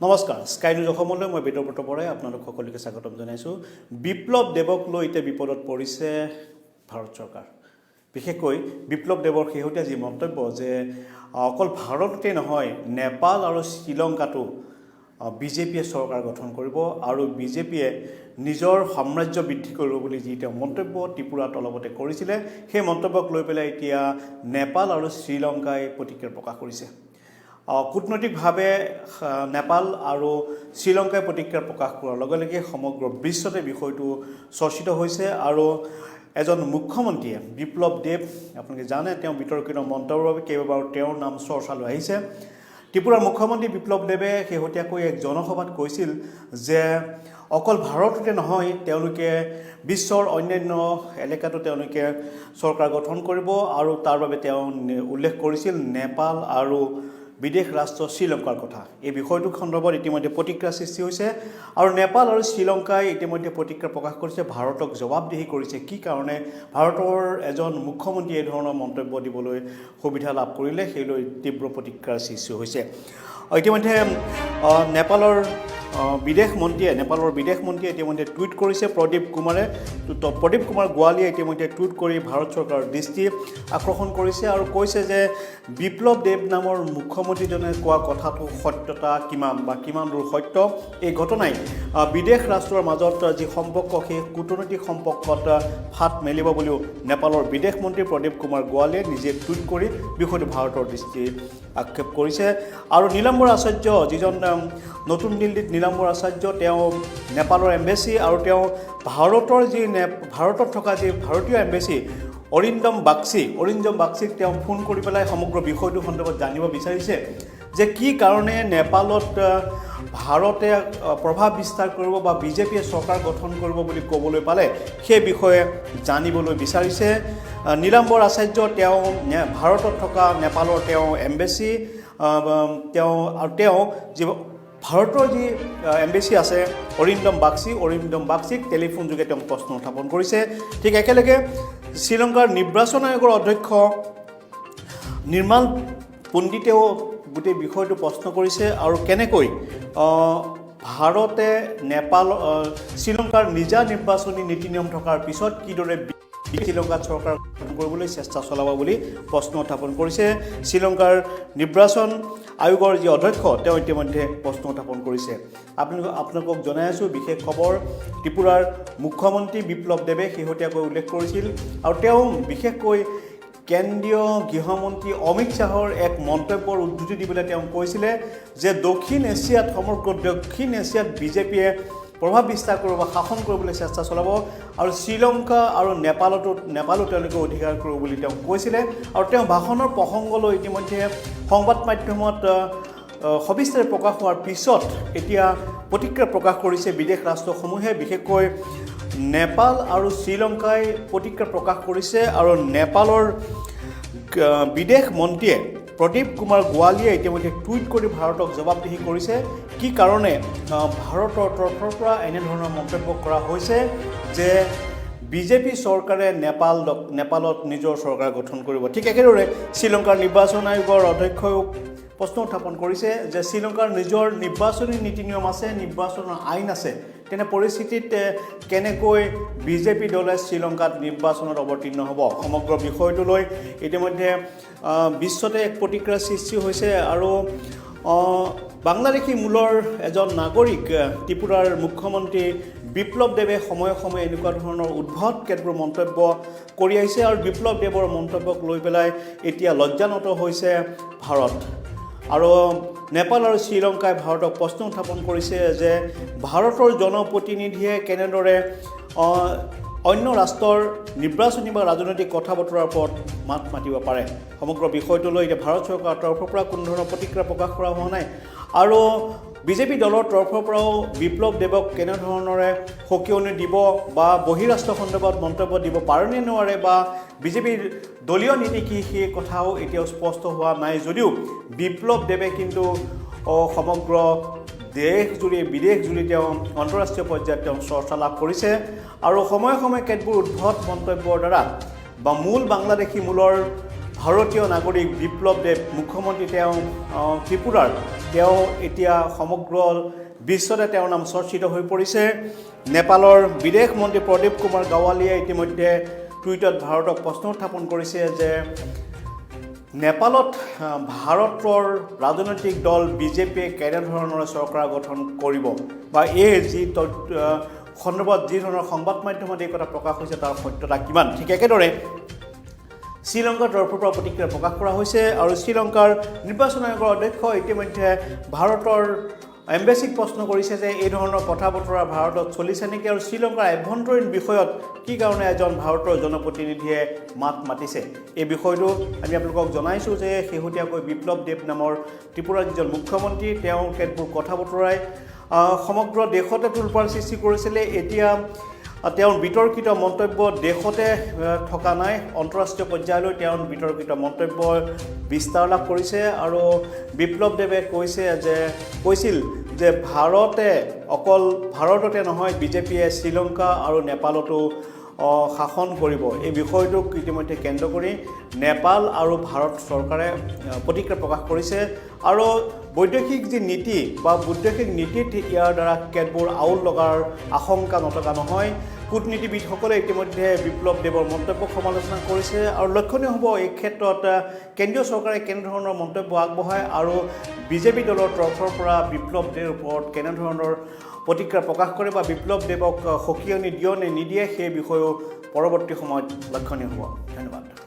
নমস্কাৰ sky news অসমলৈ মই বেদব্ৰত বৰাই আপোনালোক সকলোকে স্বাগতম জনাইছোঁ। বিপ্লৱ দেৱক লৈ এতিয়া বিপদত পৰিছে ভাৰত চৰকাৰ। বিশেষকৈ বিপ্লৱ দেৱৰ শেহতীয়া যি মন্তব্য যে অকল ভাৰততে নহয় নেপাল আৰু শ্ৰীলংকাতো বিজেপিয়ে চৰকাৰ গঠন কৰিব আৰু বিজেপিয়ে নিজৰ সাম্ৰাজ্য বৃদ্ধি কৰিব বুলি যি তেওঁ মন্তব্য ত্ৰিপুৰাত অলপতে কৰিছিলে, সেই মন্তব্যক লৈ পেলাই এতিয়া নেপাল আৰু শ্ৰীলংকাই প্ৰতিক্ৰিয়া প্ৰকাশ কৰিছে। কূটনৈতিকভাৱে নেপাল আৰু শ্ৰীলংকাই প্ৰতিক্ৰিয়া প্ৰকাশ কৰাৰ লগে লগে সমগ্ৰ বিশ্বতে বিষয়টো চৰ্চিত হৈছে আৰু এজন মুখ্যমন্ত্ৰীয়ে বিপ্লৱ দেৱ, আপোনালোকে জানে তেওঁ বিতৰ্কিত মন্তব্যৰ বাবে কেইবাবাৰো তেওঁৰ নাম চৰ্চালৈ আহিছে। ত্ৰিপুৰাৰ মুখ্যমন্ত্ৰী বিপ্লৱ দেৱে শেহতীয়াকৈ এক জনসভাত কৈছিল যে অকল ভাৰততে নহয় তেওঁলোকে বিশ্বৰ অন্যান্য এলেকাতো তেওঁলোকে চৰকাৰ গঠন কৰিব আৰু তাৰ বাবে তেওঁ উল্লেখ কৰিছিল নেপাল আৰু বিদেশ ৰাষ্ট্ৰ শ্ৰীলংকাৰ কথা। এই বিষয়টো সন্দৰ্ভত ইতিমধ্যে প্ৰতিক্ৰিয়া সৃষ্টি হৈছে আৰু নেপাল আৰু শ্ৰীলংকাই ইতিমধ্যে প্ৰতিক্ৰিয়া প্ৰকাশ কৰিছে, ভাৰতক জবাবদিহি কৰিছে। কি কাৰণে ভাৰতৰ এজন মুখ্যমন্ত্ৰীয়ে এই ধৰণৰ মন্তব্য দিবলৈ সুবিধা লাভ কৰিলে, সেই লৈ তীব্ৰ প্ৰতিক্ৰিয়াৰ সৃষ্টি হৈছে। ইতিমধ্যে নেপালৰ বিদেশ মন্ত্ৰীয়ে ইতিমধ্যে টুইট কৰিছে। প্ৰদীপ কুমাৰ গোৱালিয়ে ইতিমধ্যে টুইট কৰি ভাৰত চৰকাৰৰ দৃষ্টি আকৰ্ষণ কৰিছে আৰু কৈছে যে বিপ্লৱ দেৱ নামৰ মুখ্যমন্ত্ৰীজনে কোৱা কথাটো সত্যতা কিমান দূৰ সত্য, এই ঘটনাই বিদেশ ৰাষ্ট্ৰৰ মাজত যি সম্পৰ্ক সেই কূটনৈতিক সম্পৰ্কত ফাট মেলিব বুলিও নেপালৰ বিদেশ মন্ত্ৰী প্ৰদীপ কুমাৰ গোৱালিয়ে নিজে টুইট কৰি বিষয়টো ভাৰতৰ দৃষ্টি আক্ষেপ কৰিছে। আৰু নীলাম্বৰ আচাৰ্য, যিজন নতুন দিল্লীত নীলাম্বৰ আচাৰ্য, তেওঁ নেপালৰ এম্বেচি আৰু তেওঁ ভাৰতত থকা যি ভাৰতীয় এম্বেচি অৰিন্দম বাগচিক তেওঁ ফোন কৰি পেলাই সমগ্ৰ বিষয়টো সন্দৰ্ভত জানিব বিচাৰিছে যে কি কাৰণে নেপালত ভাৰতে প্ৰভাৱ বিস্তাৰ কৰিব বা বিজেপিয়ে চৰকাৰ গঠন কৰিব বুলি ক'বলৈ পালে সেই বিষয়ে জানিবলৈ বিচাৰিছে। নীলাম্বৰ আচাৰ্য তেওঁ ভাৰতত থকা নেপালৰ তেওঁ এম্বেচি, তেওঁ যি ভাৰতৰ যি এম্বেচি আছে অৰিন্দম বাগচিক টেলিফোন যোগে তেওঁ প্ৰশ্ন উত্থাপন কৰিছে। ঠিক একেলগে শ্ৰীলংকাৰ নিৰ্বাচন আয়োগৰ অধ্যক্ষ নিৰ্মাল পণ্ডিতেও গোটেই বিষয়টো প্ৰশ্ন কৰিছে আৰু কেনেকৈ ভাৰতে শ্ৰীলংকাৰ নিজা নিৰ্বাচনী নীতি নিয়ম থকাৰ পিছত কিদৰে শ্ৰীলংকাত চৰকাৰ গঠন কৰিবলৈ চেষ্টা চলাব বুলি প্ৰশ্ন উত্থাপন কৰিছে। শ্ৰীলংকাৰ নিৰ্বাচন আয়োগৰ যি অধ্যক্ষ তেওঁ ইতিমধ্যে প্ৰশ্ন উত্থাপন কৰিছে। আপোনালোকক জনাই আছোঁ বিশেষ খবৰ, ত্ৰিপুৰাৰ মুখ্যমন্ত্ৰী বিপ্লৱ দেৱে শেহতীয়াকৈ উল্লেখ কৰিছিল আৰু তেওঁ বিশেষকৈ কেন্দ্ৰীয় গৃহমন্ত্ৰী অমিত শ্বাহৰ এক মন্তব্যৰ উদ্ধৃতি দি পেলাই তেওঁ কৈছিলে যে সমগ্ৰ দক্ষিণ এছিয়াত বিজেপিয়ে প্ৰভাৱ বিস্তাৰ কৰিব বা শাসন কৰিবলৈ চেষ্টা চলাব আৰু শ্ৰীলংকা আৰু নেপালো তেওঁলোকে অধিকাৰ কৰিব বুলি তেওঁ কৈছিলে। আৰু তেওঁ ভাষণৰ প্ৰসংগলৈ ইতিমধ্যে সংবাদ মাধ্যমত সবিস্তাৰে প্ৰকাশ হোৱাৰ পিছত এতিয়া প্ৰতিক্ৰিয়া প্ৰকাশ কৰিছে বিদেশ ৰাষ্ট্ৰসমূহে, বিশেষকৈ নেপাল আৰু শ্ৰীলংকাই প্ৰতিক্ৰিয়া প্ৰকাশ কৰিছে আৰু নেপালৰ বিদেশ মন্ত্ৰীয়ে প্ৰদীপ কুমাৰ গোৱালিয়ে ইতিমধ্যে টুইট কৰি ভাৰতক জবাবদিহি কৰিছে। কি কাৰণে ভাৰতৰ তৰফৰ পৰা এনেধৰণৰ মন্তব্য কৰা হৈছে যে বিজেপি চৰকাৰে নেপালত নিজৰ চৰকাৰ গঠন কৰিব। ঠিক একেদৰে শ্ৰীলংকাৰ নিৰ্বাচন আয়োগৰ অধ্যক্ষও প্ৰশ্ন উত্থাপন কৰিছে যে শ্ৰীলংকাৰ নিজৰ নিৰ্বাচনী নীতি নিয়ম আছে, নিৰ্বাচনৰ আইন আছে, তেনে পৰিস্থিতিত কেনেকৈ বিজেপি দলে শ্ৰীলংকাত নিৰ্বাচনত অৱতীৰ্ণ হ'ব। সমগ্ৰ বিষয়টো লৈ ইতিমধ্যে বিশ্বতে এক প্ৰতিক্ৰিয়াৰ সৃষ্টি হৈছে আৰু বাংলাদেশী মূলৰ এজন নাগৰিক ত্ৰিপুৰাৰ মুখ্যমন্ত্ৰী বিপ্লৱ দেৱে সময়ে সময়ে এনেকুৱা ধৰণৰ উদ্ভট কেতবোৰ মন্তব্য কৰি আহিছে আৰু বিপ্লৱ দেৱৰ মন্তব্যক লৈ পেলাই এতিয়া লজ্জানত হৈছে ভাৰত। আৰু নেপাল আৰু শ্ৰীলংকাই ভাৰতক প্ৰশ্ন উত্থাপন কৰিছে যে ভাৰতৰ জনপ্ৰতিনিধিয়ে কেনেদৰে অন্য ৰাষ্ট্ৰৰ নিৰ্বাচনী বা ৰাজনৈতিক কথা বতৰাৰ ওপৰত মাত মাতিব পাৰে। সমগ্ৰ বিষয়টো লৈ এতিয়া ভাৰত চৰকাৰৰ তৰফৰ পৰা কোনো ধৰণৰ প্ৰতিক্ৰিয়া প্ৰকাশ কৰা হোৱা নাই আৰু বিজেপি দলৰ তৰফৰ পৰাও বিপ্লৱ দেৱক কেনেধৰণৰে সকিয়নি দিব বা বহিৰাষ্ট্ৰ সন্দৰ্ভত মন্তব্য দিব পাৰে নে নোৱাৰে বা বিজেপিৰ দলীয় নীতি কি সেই কথাও এতিয়াও স্পষ্ট হোৱা নাই যদিও বিপ্লৱ দেৱে কিন্তু সমগ্ৰ দেশজুৰি বিদেশজুৰি তেওঁ আন্তঃৰাষ্ট্ৰীয় পৰ্যায়ত তেওঁ চৰ্চা লাভ কৰিছে আৰু সময়ে সময়ে কেতবোৰ উদ্ভট মন্তব্যৰ দ্বাৰা বা বাংলাদেশী মূলৰ ভাৰতীয় নাগৰিক বিপ্লৱ দেৱ মুখ্যমন্ত্ৰী তেওঁ ত্ৰিপুৰাৰ তেওঁ এতিয়া সমগ্ৰ বিশ্বতে তেওঁৰ নাম চৰ্চিত হৈ পৰিছে নেপালৰ বিদেশ মন্ত্ৰী প্ৰদীপ কুমাৰ গাৱালীয়ে ইতিমধ্যে টুইটত ভাৰতক প্ৰশ্ন উত্থাপন কৰিছে যে নেপালত ভাৰতৰ ৰাজনৈতিক দল বিজেপিয়ে কেনেধৰণৰ চৰকাৰ গঠন কৰিব বা এই যি সন্দৰ্ভত যি ধৰণৰ সংবাদ মাধ্যমত এই কথা প্ৰকাশ হৈছে তাৰ সত্যতা কিমান ঠিক একেদৰে শ্ৰীলংকাৰ তৰফৰ পৰা প্ৰতিক্ৰিয়া প্ৰকাশ কৰা হৈছে আৰু শ্ৰীলংকাৰ নিৰ্বাচন আয়োগৰ অধ্যক্ষ ইতিমধ্যে ভাৰতৰ এম্বেচিক প্ৰশ্ন কৰিছে যে এই ধৰণৰ কথা বতৰা ভাৰতত চলিছে নেকি আৰু শ্ৰীলংকাৰ আভ্যন্তৰীণ বিষয়ত কি কাৰণে এজন ভাৰতৰ জনপ্ৰতিনিধিয়ে মাত মাতিছে এই বিষয়টো আমি আপোনালোকক জনাইছোঁ যে শেহতীয়াকৈ বিপ্লৱ দেৱ নামৰ ত্ৰিপুৰাৰ যিজন মুখ্যমন্ত্ৰী তেওঁ কেতবোৰ কথা বতৰাই সমগ্ৰ দেশতে তোলপাৰ সৃষ্টি কৰিছিলে এতিয়া তেওঁৰ বিতৰ্কিত মন্তব্য দেশতে থকা নাই আন্তঃৰাষ্ট্ৰীয় পৰ্যায়লৈ তেওঁৰ বিতৰ্কিত মন্তব্য বিস্তাৰ লাভ কৰিছে আৰু বিপ্লৱ দেৱে কৈছিল যে ভাৰততে নহয় বিজেপিয়ে শ্ৰীলংকা আৰু নেপালতো শাসন কৰিব এই বিষয়টোক ইতিমধ্যে কেন্দ্ৰ কৰি নেপাল আৰু ভাৰত চৰকাৰে প্ৰতিক্ৰিয়া প্ৰকাশ কৰিছে আৰু বৈদেশিক যি নীতি বা বৈদেশিক নীতিত ইয়াৰ দ্বাৰা কেতবোৰ আউল লগাৰ আশংকা নথকা নহয় কূটনীতিবিদসকলে ইতিমধ্যে বিপ্লৱ দেৱৰ মন্তব্যক সমালোচনা কৰিছে আৰু লক্ষণীয় হ'ব এই ক্ষেত্ৰত কেন্দ্ৰীয় চৰকাৰে কেনেধৰণৰ মন্তব্য আগবঢ়ায় আৰু বিজেপি দলৰ তৰফৰ পৰা বিপ্লৱ দেৱৰ ওপৰত কেনেধৰণৰ প্ৰতিক্ৰিয়া প্ৰকাশ কৰে বা বিপ্লৱ দেৱক সকিয়নি দিয়ে নে নিদিয়ে সেই বিষয়েও পৰৱৰ্তী সময়ত লক্ষণীয় হ'ব ধন্যবাদ